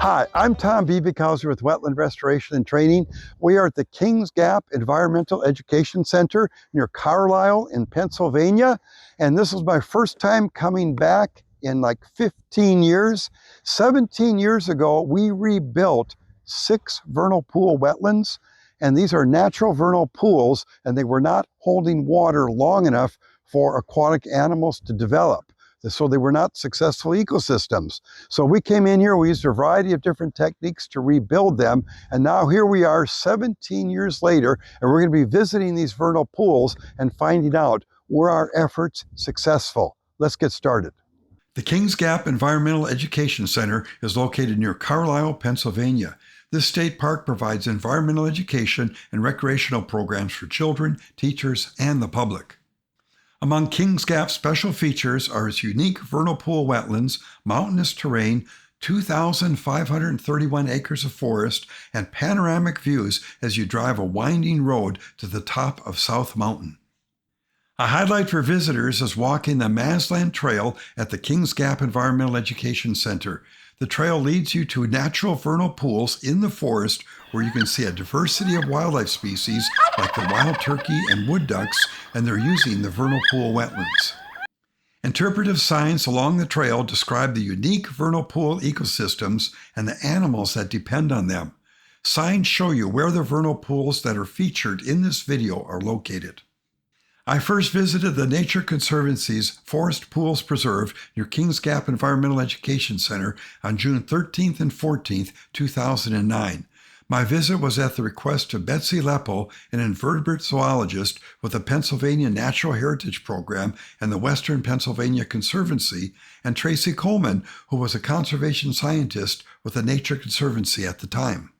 Hi, I'm Tom Biebekauser with Wetland Restoration and Training. We are at the Kings Gap Environmental Education Center near Carlisle in Pennsylvania. And this is my first time coming back in like 15 years. 17 years ago, we rebuilt 6 vernal pool wetlands. And these are natural vernal pools, and they were not holding water long enough for aquatic animals to develop. So they were not successful ecosystems. So we came in here, we used a variety of different techniques to rebuild them, and now here we are 17 years later, and we're going to be visiting these vernal pools and finding out, were our efforts successful? Let's get started. The Kings Gap Environmental Education Center is located near Carlisle, Pennsylvania. This state park provides environmental education and recreational programs for children, teachers, and the public. Among Kings Gap's special features are its unique vernal pool wetlands, mountainous terrain, 2,531 acres of forest, and panoramic views as you drive a winding road to the top of South Mountain. A highlight for visitors is walking the Masland Trail at the Kings Gap Environmental Education Center. The trail leads you to natural vernal pools in the forest where you can see a diversity of wildlife species like the wild turkey and wood ducks, and they're using the vernal pool wetlands. Interpretive signs along the trail describe the unique vernal pool ecosystems and the animals that depend on them. Signs show you where the vernal pools that are featured in this video are located. I first visited the Nature Conservancy's Forest Pools Preserve near Kings Gap Environmental Education Center on June 13th and 14th, 2009. My visit was at the request of Betsy Leppo, an invertebrate zoologist with the Pennsylvania Natural Heritage Program and the Western Pennsylvania Conservancy, and Tracy Coleman, who was a conservation scientist with the Nature Conservancy at the time.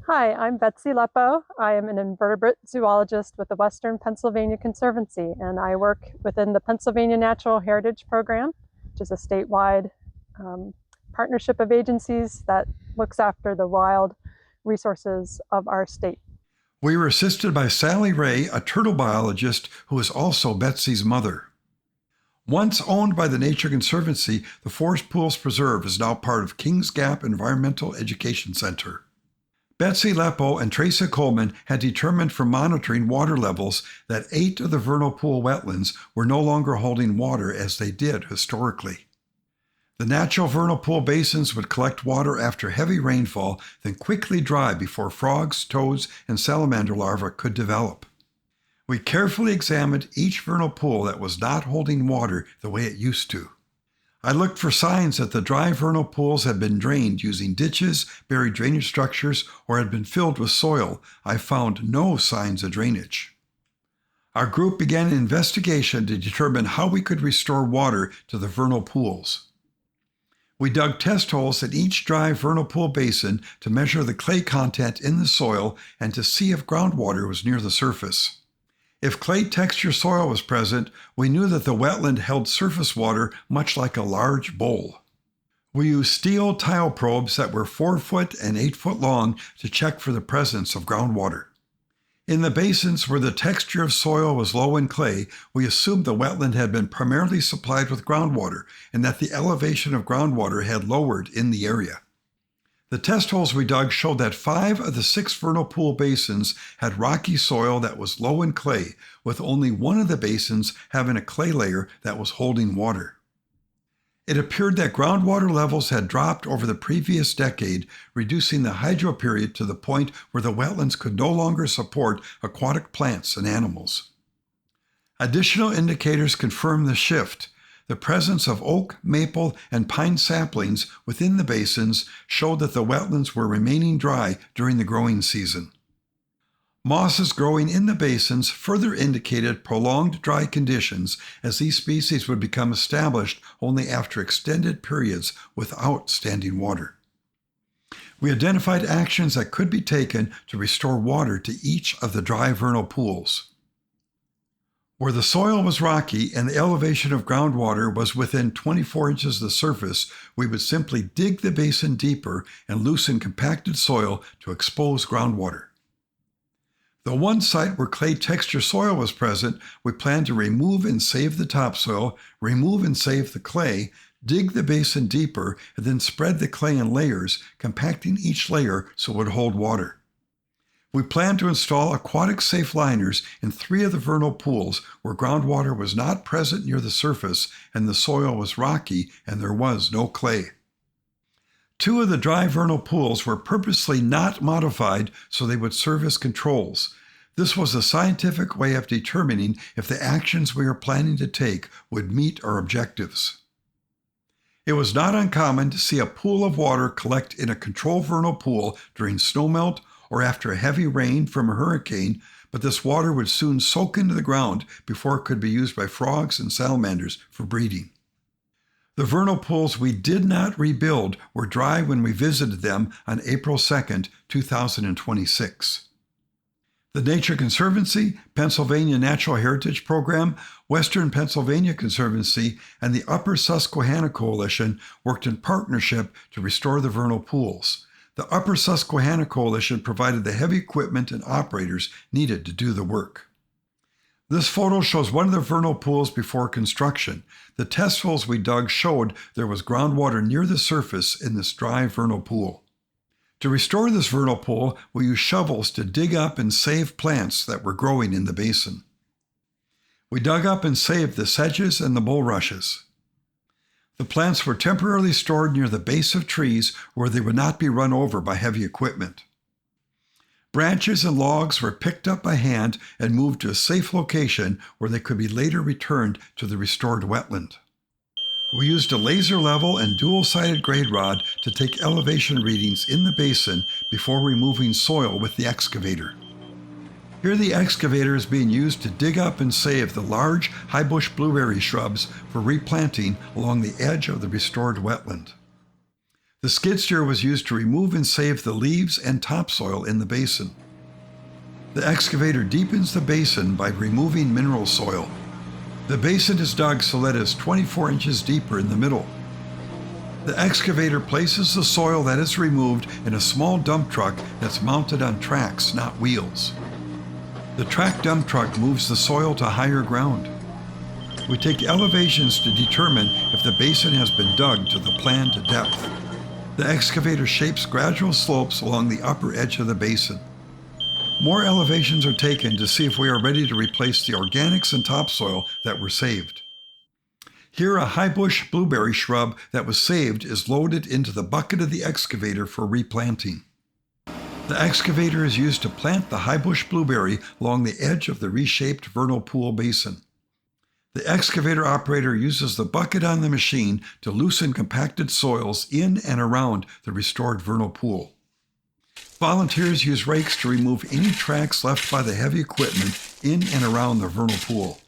Hi, I'm Betsy Leppo. I am an invertebrate zoologist with the Western Pennsylvania Conservancy, and I work within the Pennsylvania Natural Heritage Program, which is a statewide partnership of agencies that looks after the wild resources of our state. We were assisted by Sally Ray, a turtle biologist who is also Betsy's mother. Once owned by the Nature Conservancy, the Forest Pools Preserve is now part of Kings Gap Environmental Education Center. Betsy Leppo and Tracy Coleman had determined from monitoring water levels that 8 of the vernal pool wetlands were no longer holding water as they did historically. The natural vernal pool basins would collect water after heavy rainfall, then quickly dry before frogs, toads, and salamander larvae could develop. We carefully examined each vernal pool that was not holding water the way it used to. I looked for signs that the dry vernal pools had been drained using ditches, buried drainage structures, or had been filled with soil. I found no signs of drainage. Our group began an investigation to determine how we could restore water to the vernal pools. We dug test holes in each dry vernal pool basin to measure the clay content in the soil and to see if groundwater was near the surface. If clay texture soil was present, we knew that the wetland held surface water much like a large bowl. We used steel tile probes that were 4 foot and 8 foot long to check for the presence of groundwater. In the basins where the texture of soil was low in clay, we assumed the wetland had been primarily supplied with groundwater and that the elevation of groundwater had lowered in the area. The test holes we dug showed that 5 of the 6 vernal pool basins had rocky soil that was low in clay, with only one of the basins having a clay layer that was holding water. It appeared that groundwater levels had dropped over the previous decade, reducing the hydroperiod to the point where the wetlands could no longer support aquatic plants and animals. Additional indicators confirmed the shift. The presence of oak, maple, and pine saplings within the basins showed that the wetlands were remaining dry during the growing season. Mosses growing in the basins further indicated prolonged dry conditions, as these species would become established only after extended periods without standing water. We identified actions that could be taken to restore water to each of the dry vernal pools. Where the soil was rocky and the elevation of groundwater was within 24 inches of the surface, we would simply dig the basin deeper and loosen compacted soil to expose groundwater. The one site where clay texture soil was present, we planned to remove and save the topsoil, remove and save the clay, dig the basin deeper, and then spread the clay in layers, compacting each layer so it would hold water. We planned to install aquatic-safe liners in 3 of the vernal pools where groundwater was not present near the surface and the soil was rocky and there was no clay. 2 of the dry vernal pools were purposely not modified so they would serve as controls. This was a scientific way of determining if the actions we are planning to take would meet our objectives. It was not uncommon to see a pool of water collect in a controlled vernal pool during snowmelt or after a heavy rain from a hurricane, but this water would soon soak into the ground before it could be used by frogs and salamanders for breeding. The vernal pools we did not rebuild were dry when we visited them on April 2, 2026. The Nature Conservancy, Pennsylvania Natural Heritage Program, Western Pennsylvania Conservancy, and the Upper Susquehanna Coalition worked in partnership to restore the vernal pools. The Upper Susquehanna Coalition provided the heavy equipment and operators needed to do the work. This photo shows one of the vernal pools before construction. The test holes we dug showed there was groundwater near the surface in this dry vernal pool. To restore this vernal pool, we used shovels to dig up and save plants that were growing in the basin. We dug up and saved the sedges and the bulrushes. The plants were temporarily stored near the base of trees where they would not be run over by heavy equipment. Branches and logs were picked up by hand and moved to a safe location where they could be later returned to the restored wetland. We used a laser level and dual-sided grade rod to take elevation readings in the basin before removing soil with the excavator. Here the excavator is being used to dig up and save the large high-bush blueberry shrubs for replanting along the edge of the restored wetland. The skid steer was used to remove and save the leaves and topsoil in the basin. The excavator deepens the basin by removing mineral soil. The basin is dug so that it is 24 inches deeper in the middle. The excavator places the soil that is removed in a small dump truck that's mounted on tracks, not wheels. The track dump truck moves the soil to higher ground. We take elevations to determine if the basin has been dug to the planned depth. The excavator shapes gradual slopes along the upper edge of the basin. More elevations are taken to see if we are ready to replace the organics and topsoil that were saved. Here, a high-bush blueberry shrub that was saved is loaded into the bucket of the excavator for replanting. The excavator is used to plant the high-bush blueberry along the edge of the reshaped vernal pool basin. The excavator operator uses the bucket on the machine to loosen compacted soils in and around the restored vernal pool. Volunteers use rakes to remove any tracks left by the heavy equipment in and around the vernal pool.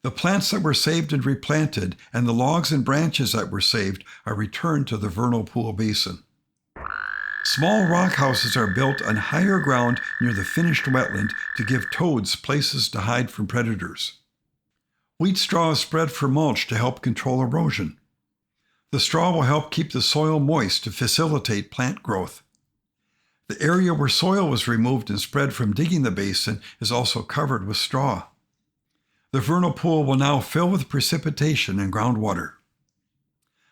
The plants that were saved and replanted and the logs and branches that were saved are returned to the vernal pool basin. Small rock houses are built on higher ground near the finished wetland to give toads places to hide from predators. Wheat straw is spread for mulch to help control erosion. The straw will help keep the soil moist to facilitate plant growth. The area where soil was removed and spread from digging the basin is also covered with straw. The vernal pool will now fill with precipitation and groundwater.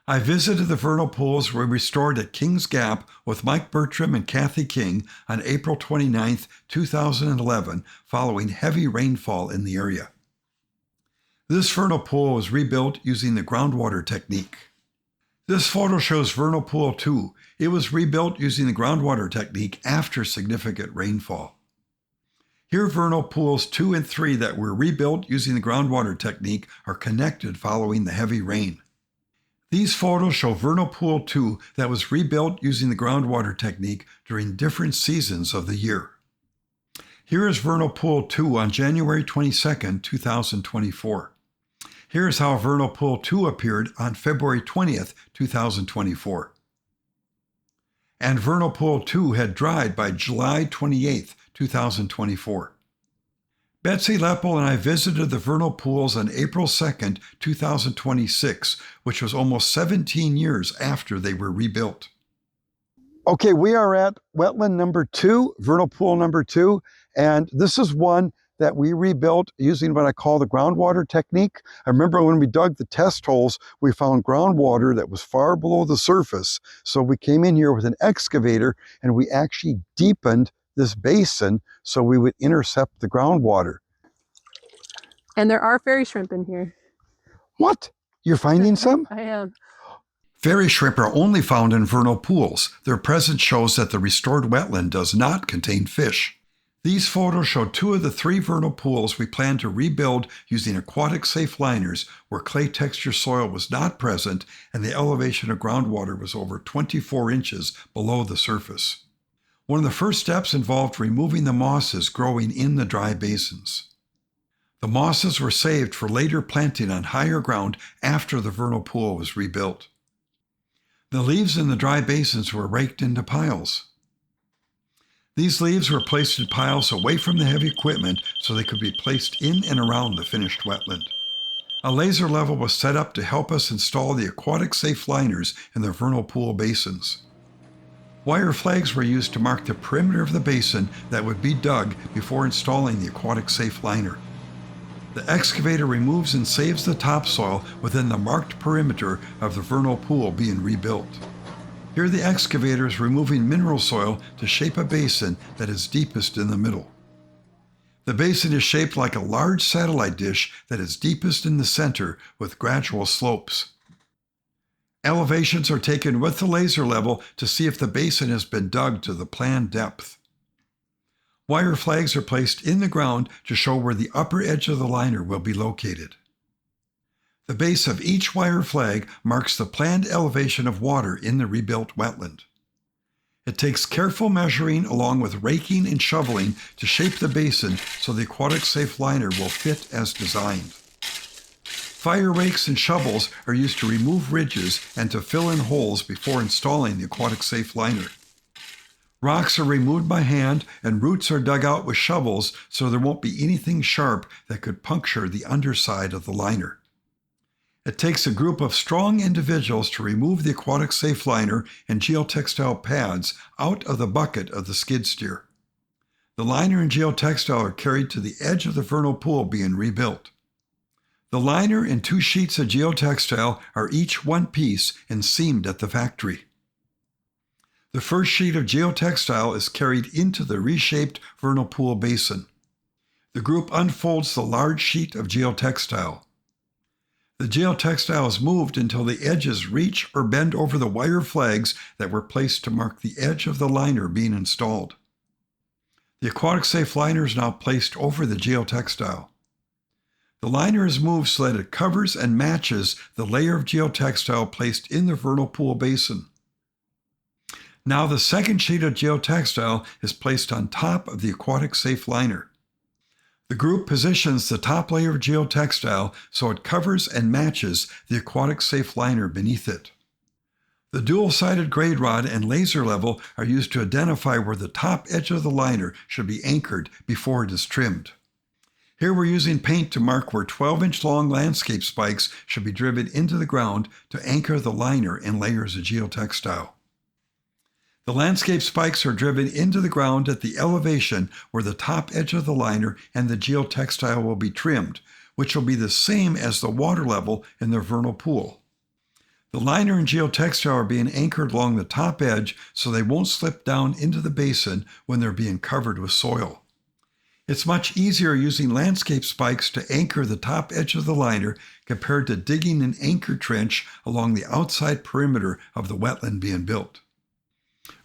I visited the vernal pools we restored at Kings Gap with Mike Bertram and Kathy King on April 29, 2011, following heavy rainfall in the area. This vernal pool was rebuilt using the groundwater technique. This photo shows Vernal Pool 2. It was rebuilt using the groundwater technique after significant rainfall. Here, Vernal Pools 2 and 3 that were rebuilt using the groundwater technique are connected following the heavy rain. These photos show Vernal Pool 2 that was rebuilt using the groundwater technique during different seasons of the year. Here is Vernal Pool 2 on January 22, 2024. Here is how Vernal Pool 2 appeared on February 20th, 2024. And Vernal Pool 2 had dried by July 28th, 2024. Betsy Leppel and I visited the vernal pools on April 2nd, 2026, which was almost 17 years after they were rebuilt. Okay, we are at wetland number 2, vernal pool number 2, and this is one that we rebuilt using what I call the groundwater technique. I remember when we dug the test holes, we found groundwater that was far below the surface. So we came in here with an excavator and we actually deepened this basin so we would intercept the groundwater. And there are fairy shrimp in here. What? You're finding some? I am. Fairy shrimp are only found in vernal pools. Their presence shows that the restored wetland does not contain fish. These photos show 2 of the 3 vernal pools we plan to rebuild using aquatic-safe liners where clay texture soil was not present and the elevation of groundwater was over 24 inches below the surface. One of the first steps involved removing the mosses growing in the dry basins. The mosses were saved for later planting on higher ground after the vernal pool was rebuilt. The leaves in the dry basins were raked into piles. These leaves were placed in piles away from the heavy equipment so they could be placed in and around the finished wetland. A laser level was set up to help us install the aquatic-safe liners in the vernal pool basins. Wire flags were used to mark the perimeter of the basin that would be dug before installing the aquatic-safe liner. The excavator removes and saves the topsoil within the marked perimeter of the vernal pool being rebuilt. Here the excavator is removing mineral soil to shape a basin that is deepest in the middle. The basin is shaped like a large satellite dish that is deepest in the center with gradual slopes. Elevations are taken with the laser level to see if the basin has been dug to the planned depth. Wire flags are placed in the ground to show where the upper edge of the liner will be located. The base of each wire flag marks the planned elevation of water in the rebuilt wetland. It takes careful measuring along with raking and shoveling to shape the basin so the aquatic-safe liner will fit as designed. Fire rakes and shovels are used to remove ridges and to fill in holes before installing the aquatic-safe liner. Rocks are removed by hand and roots are dug out with shovels so there won't be anything sharp that could puncture the underside of the liner. It takes a group of strong individuals to remove the aquatic-safe liner and geotextile pads out of the bucket of the skid steer. The liner and geotextile are carried to the edge of the vernal pool being rebuilt. The liner and 2 sheets of geotextile are each one piece and seamed at the factory. The first sheet of geotextile is carried into the reshaped vernal pool basin. The group unfolds the large sheet of geotextile. The geotextile is moved until the edges reach or bend over the wire flags that were placed to mark the edge of the liner being installed. The aquatic-safe liner is now placed over the geotextile. The liner is moved so that it covers and matches the layer of geotextile placed in the vernal pool basin. Now the second sheet of geotextile is placed on top of the aquatic-safe liner. The group positions the top layer of geotextile so it covers and matches the aquatic-safe liner beneath it. The dual-sided grade rod and laser level are used to identify where the top edge of the liner should be anchored before it is trimmed. Here we're using paint to mark where 12-inch long landscape spikes should be driven into the ground to anchor the liner and layers of geotextile. The landscape spikes are driven into the ground at the elevation where the top edge of the liner and the geotextile will be trimmed, which will be the same as the water level in the vernal pool. The liner and geotextile are being anchored along the top edge so they won't slip down into the basin when they're being covered with soil. It's much easier using landscape spikes to anchor the top edge of the liner compared to digging an anchor trench along the outside perimeter of the wetland being built.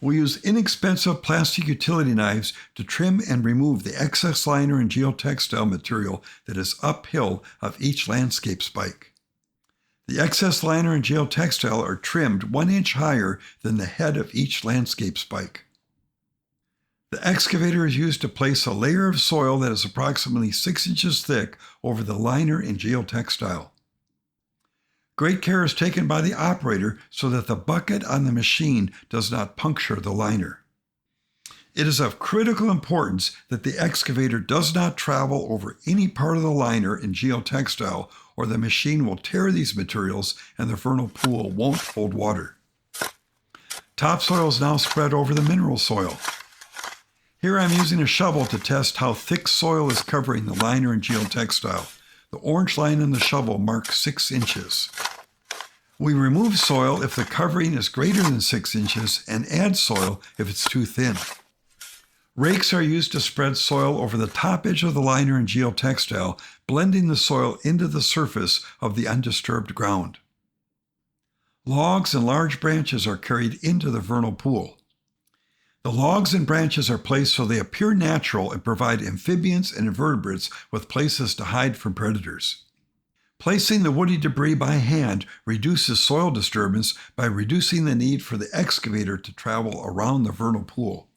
We use inexpensive plastic utility knives to trim and remove the excess liner and geotextile material that is uphill of each landscape spike. The excess liner and geotextile are trimmed 1 inch higher than the head of each landscape spike. The excavator is used to place a layer of soil that is approximately 6 inches thick over the liner and geotextile. Great care is taken by the operator so that the bucket on the machine does not puncture the liner. It is of critical importance that the excavator does not travel over any part of the liner and geotextile, or the machine will tear these materials and the vernal pool won't hold water. Topsoil is now spread over the mineral soil. Here I'm using a shovel to test how thick soil is covering the liner and geotextile. The orange line on the shovel marks 6 inches. We remove soil if the covering is greater than 6 inches and add soil if it's too thin. Rakes are used to spread soil over the top edge of the liner and geotextile, blending the soil into the surface of the undisturbed ground. Logs and large branches are carried into the vernal pool. The logs and branches are placed so they appear natural and provide amphibians and invertebrates with places to hide from predators. Placing the woody debris by hand reduces soil disturbance by reducing the need for the excavator to travel around the vernal pool.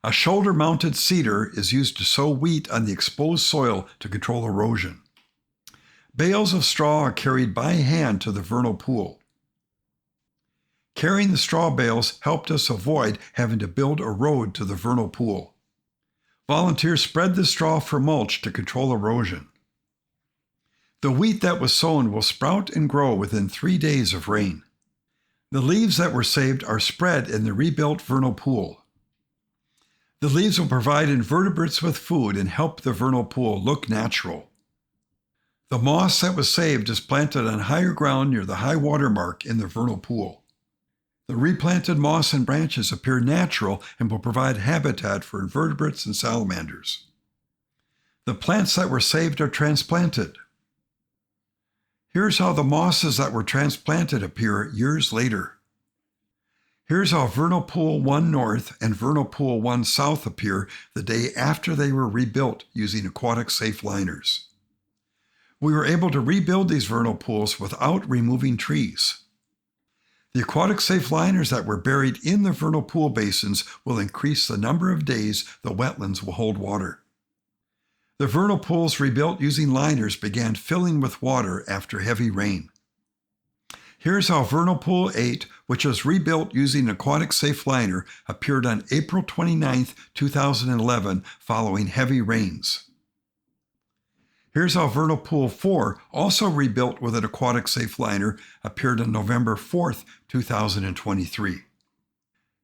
A shoulder-mounted seeder is used to sow wheat on the exposed soil to control erosion. Bales of straw are carried by hand to the vernal pool. Carrying the straw bales helped us avoid having to build a road to the vernal pool. Volunteers spread the straw for mulch to control erosion. The wheat that was sown will sprout and grow within 3 days of rain. The leaves that were saved are spread in the rebuilt vernal pool. The leaves will provide invertebrates with food and help the vernal pool look natural. The moss that was saved is planted on higher ground near the high water mark in the vernal pool. The replanted moss and branches appear natural and will provide habitat for invertebrates and salamanders. The plants that were saved are transplanted. Here's how the mosses that were transplanted appear years later. Here's how Vernal Pool 1 North and Vernal Pool 1 South appear the day after they were rebuilt using aquatic-safe liners. We were able to rebuild these vernal pools without removing trees. The aquatic-safe liners that were buried in the vernal pool basins will increase the number of days the wetlands will hold water. The vernal pools rebuilt using liners began filling with water after heavy rain. Here's how Vernal Pool 8, which was rebuilt using an aquatic-safe liner, appeared on April 29, 2011, following heavy rains. Here's how Vernal Pool 4, also rebuilt with an aquatic-safe liner, appeared on November 4, 2023.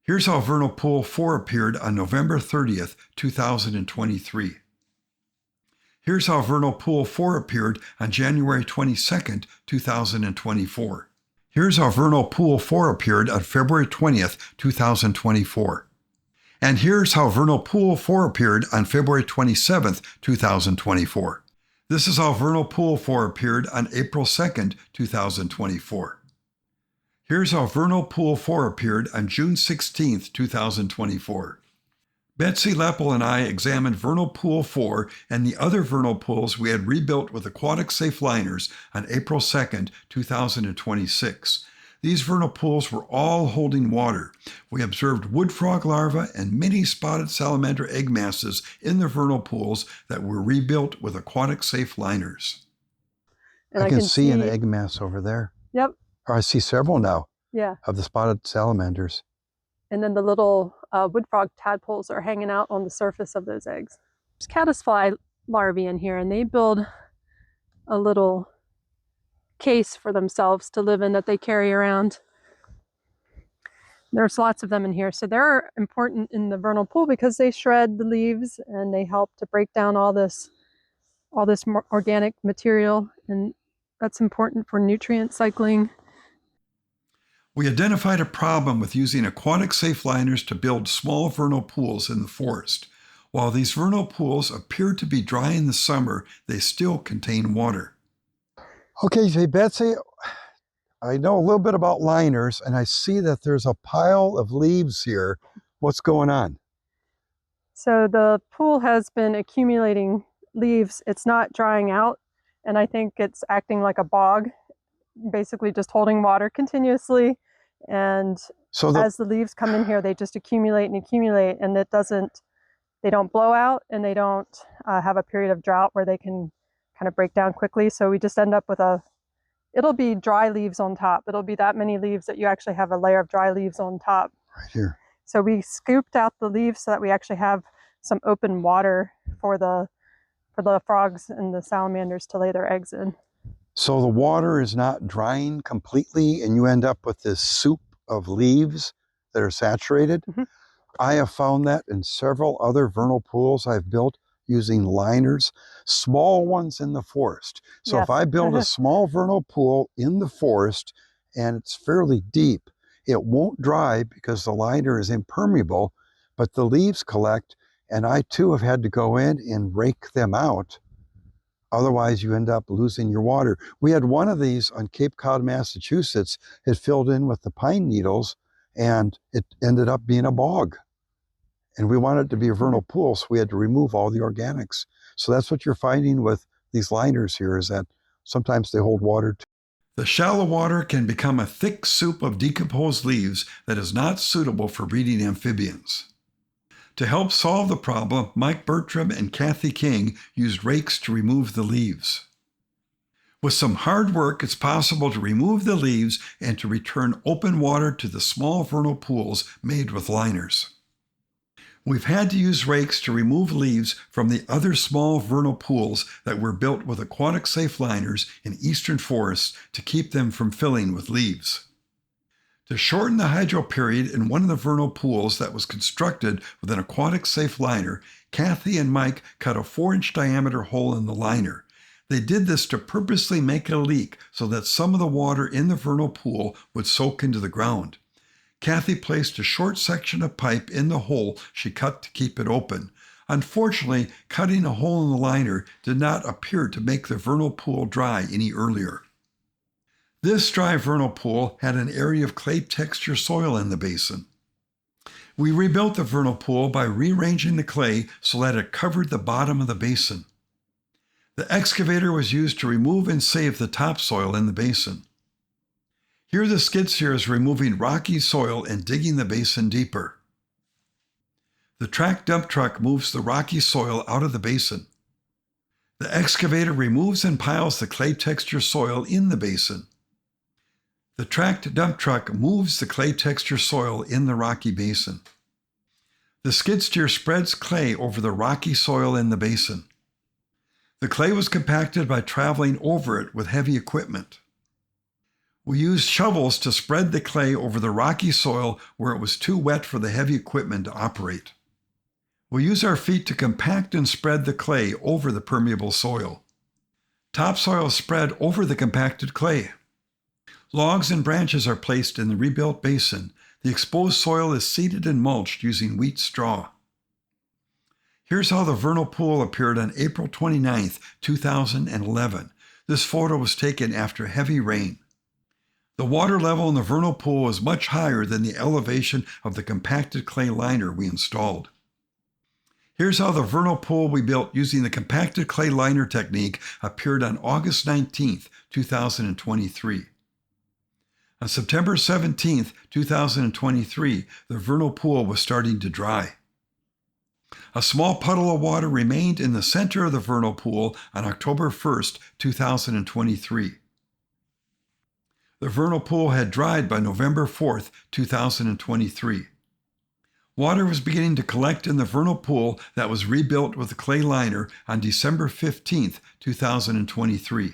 Here's how Vernal Pool 4 appeared on November 30, 2023. Here's how Vernal Pool 4 appeared on January 22, 2024. Here's how Vernal Pool 4 appeared on February 20th, 2024. And here's how Vernal Pool 4 appeared on February 27th, 2024. This is how Vernal Pool 4 appeared on April 2nd, 2024. Here's how Vernal Pool 4 appeared on June 16th, 2024. Betsy Leppel and I examined Vernal Pool 4 and the other vernal pools we had rebuilt with aquatic-safe liners on April 2nd, 2026. These vernal pools were all holding water. We observed wood frog larvae and many spotted salamander egg masses in the vernal pools that were rebuilt with aquatic-safe liners. And I can see an egg mass over there. Yep. Or I see several now. Yeah. Of the spotted salamanders. And then the little wood frog tadpoles are hanging out on the surface of those eggs. There's caddisfly larvae in here, and they build a little case for themselves to live in that they carry around. There's lots of them in here. So they're important in the vernal pool because they shred the leaves and they help to break down all this organic material, and that's important for nutrient cycling. We identified a problem with using aquatic-safe liners to build small vernal pools in the forest. While these vernal pools appear to be dry in the summer, they still contain water. Okay, hey Betsy, I know a little bit about liners, and I see that there's a pile of leaves here. What's going on? So the pool has been accumulating leaves. It's not drying out, and I think it's acting like a bog, basically just holding water continuously. And so as the leaves come in here, they just accumulate and accumulate, and they don't blow out, and they don't have a period of drought where they can kind of break down quickly. So we just end up with it'll be dry leaves on top. It'll be that many leaves that you actually have a layer of dry leaves on top. Right here. So we scooped out the leaves so that we actually have some open water for the frogs and the salamanders to lay their eggs in. So the water is not drying completely and you end up with this soup of leaves that are saturated. Mm-hmm. I have found that in several other vernal pools I've built using liners, small ones in the forest. So if Yes. I build a small vernal pool in the forest and it's fairly deep, it won't dry because the liner is impermeable, but the leaves collect, and I too have had to go in and rake them out. Otherwise, you end up losing your water. We had one of these on Cape Cod, Massachusetts. It filled in with the pine needles, and it ended up being a bog. And we wanted it to be a vernal pool, so we had to remove all the organics. So that's what you're finding with these liners here, is that sometimes they hold water too. The shallow water can become a thick soup of decomposed leaves that is not suitable for breeding amphibians. To help solve the problem, Mike Bertram and Kathy King used rakes to remove the leaves. With some hard work, it's possible to remove the leaves and to return open water to the small vernal pools made with liners. We've had to use rakes to remove leaves from the other small vernal pools that were built with aquatic-safe liners in eastern forests to keep them from filling with leaves. To shorten the hydroperiod in one of the vernal pools that was constructed with an aquatic-safe liner, Kathy and Mike cut a 4-inch diameter hole in the liner. They did this to purposely make a leak so that some of the water in the vernal pool would soak into the ground. Kathy placed a short section of pipe in the hole she cut to keep it open. Unfortunately, cutting a hole in the liner did not appear to make the vernal pool dry any earlier. This dry vernal pool had an area of clay texture soil in the basin. We rebuilt the vernal pool by rearranging the clay so that it covered the bottom of the basin. The excavator was used to remove and save the topsoil in the basin. Here the skid steer is removing rocky soil and digging the basin deeper. The track dump truck moves the rocky soil out of the basin. The excavator removes and piles the clay texture soil in the basin. The tracked dump truck moves the clay texture soil in the rocky basin. The skid steer spreads clay over the rocky soil in the basin. The clay was compacted by traveling over it with heavy equipment. We used shovels to spread the clay over the rocky soil where it was too wet for the heavy equipment to operate. We use our feet to compact and spread the clay over the permeable soil. Topsoil is spread over the compacted clay. Logs and branches are placed in the rebuilt basin. The exposed soil is seeded and mulched using wheat straw. Here's how the vernal pool appeared on April 29, 2011. This photo was taken after heavy rain. The water level in the vernal pool was much higher than the elevation of the compacted clay liner we installed. Here's how the vernal pool we built using the compacted clay liner technique appeared on August 19, 2023. On September 17, 2023, the vernal pool was starting to dry. A small puddle of water remained in the center of the vernal pool on October 1, 2023. The vernal pool had dried by November 4, 2023. Water was beginning to collect in the vernal pool that was rebuilt with a clay liner on December 15, 2023.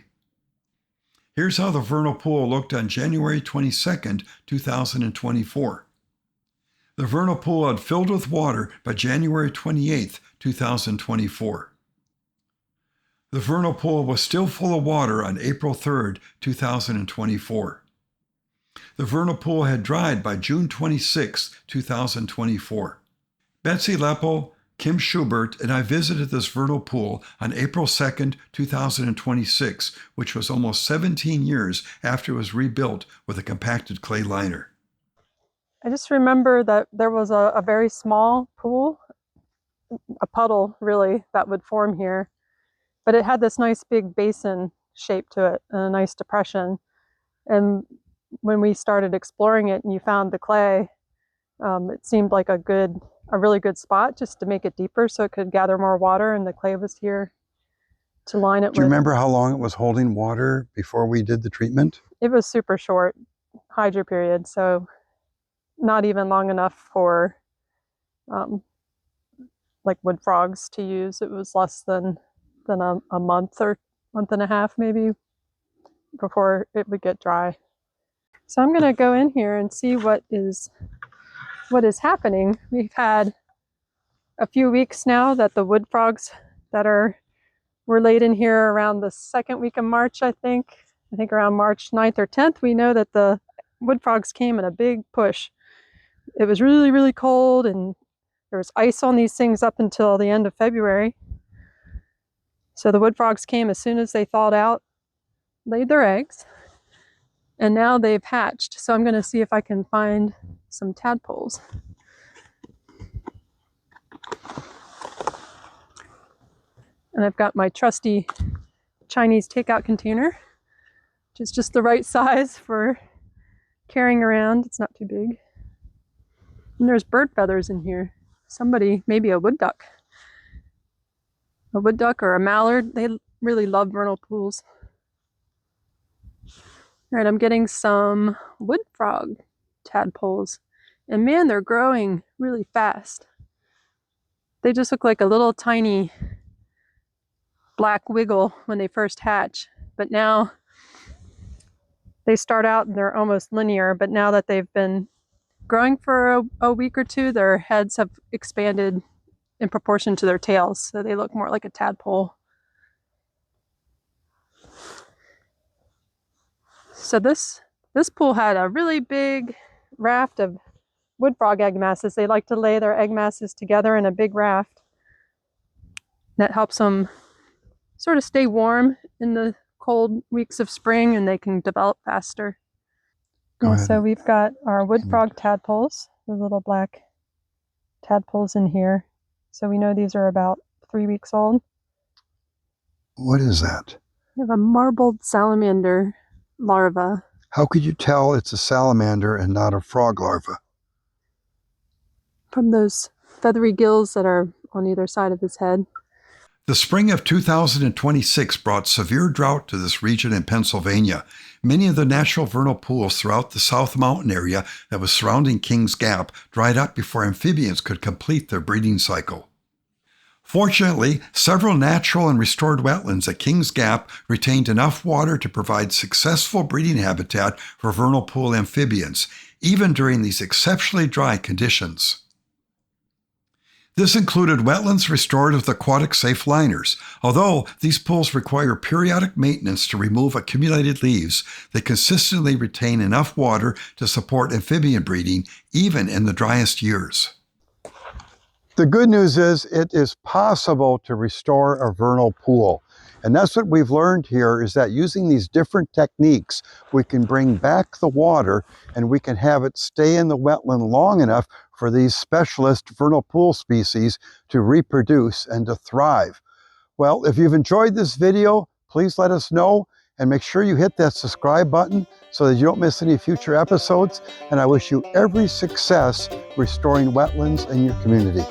Here's how the vernal pool looked on January 22, 2024. The vernal pool had filled with water by January 28, 2024. The vernal pool was still full of water on April 3, 2024. The vernal pool had dried by June 26, 2024. Betsy Leppo, Kim Schubert, and I visited this vernal pool on April 2, 2026, which was almost 17 years after it was rebuilt with a compacted clay liner. I just remember that there was a very small pool, a puddle really, that would form here, but it had this nice big basin shape to it and a nice depression. And when we started exploring it and you found the clay, it seemed like a really good spot just to make it deeper so it could gather more water, and the clay was here to line it with. Do you remember how long it was holding water before we did the treatment? It was super short hydroperiod, so not even long enough for like wood frogs to use. It was less than a month or month and a half maybe before it would get dry. So I'm going to go in here and see what is what is happening. We've had a few weeks now that the wood frogs that were laid in here around the second week of March, I think around March 9th or 10th, we know that the wood frogs came in a big push. It was really, really cold, and there was ice on these things up until the end of February. So the wood frogs came as soon as they thawed out, laid their eggs, and now they've hatched. So I'm going to see if I can find some tadpoles. And I've got my trusty Chinese takeout container, which is just the right size for carrying around. It's not too big. And there's bird feathers in here. Somebody, maybe a wood duck. A wood duck or a mallard. They really love vernal pools. All right, I'm getting some wood frog tadpoles. And man, they're growing really fast. They just look like a little tiny black wiggle when they first hatch. But now they start out and they're almost linear. But now that they've been growing for a week or two, their heads have expanded in proportion to their tails. So they look more like a tadpole. So this pool had a really big raft of wood frog egg masses. They like to lay their egg masses together in a big raft. That helps them sort of stay warm in the cold weeks of spring, and they can develop faster. Go ahead. So we've got our wood frog tadpoles, the little black tadpoles in here. So we know these are about 3 weeks old. What is that? We have a marbled salamander larva. How could you tell it's a salamander and not a frog larva? From those feathery gills that are on either side of his head. The spring of 2026 brought severe drought to this region in Pennsylvania. Many of the natural vernal pools throughout the South Mountain area that was surrounding Kings Gap dried up before amphibians could complete their breeding cycle. Fortunately, several natural and restored wetlands at Kings Gap retained enough water to provide successful breeding habitat for vernal pool amphibians, even during these exceptionally dry conditions. This included wetlands restored with aquatic-safe liners. Although these pools require periodic maintenance to remove accumulated leaves, they consistently retain enough water to support amphibian breeding, even in the driest years. The good news is it is possible to restore a vernal pool. And that's what we've learned here, is that using these different techniques, we can bring back the water and we can have it stay in the wetland long enough for these specialist vernal pool species to reproduce and to thrive. Well, if you've enjoyed this video, please let us know and make sure you hit that subscribe button so that you don't miss any future episodes. And I wish you every success restoring wetlands in your community.